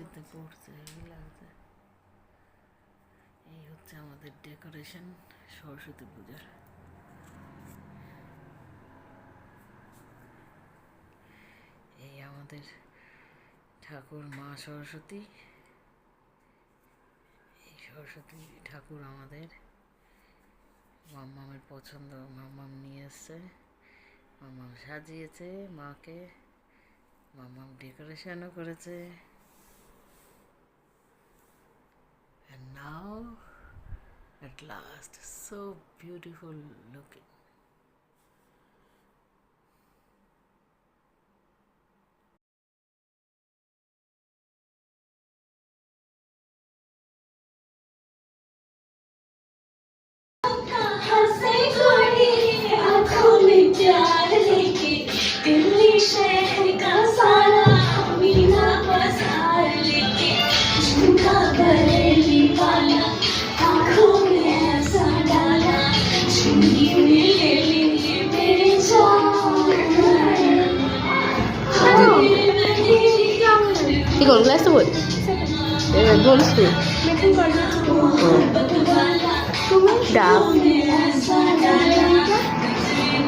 শীতে পড়ছে, হেভি লাগছে। এই হচ্ছে আমাদের ডেকোরেশন সরস্বতী পূজার। এই আমাদের ঠাকুর মা সরস্বতী, এই সরস্বতী ঠাকুর আমাদের মাম্মামের পছন্দ, মাম্মাম নিয়ে এসছে, মাম্মাম সাজিয়েছে মাকে, মাম্মাম ডেকোরেশনও করেছে। And now at last, so beautiful looking. 이거 glass wood. Gold street. डाब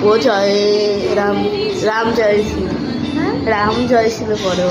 वो जय राम जय श्री राम जय श्री पड़े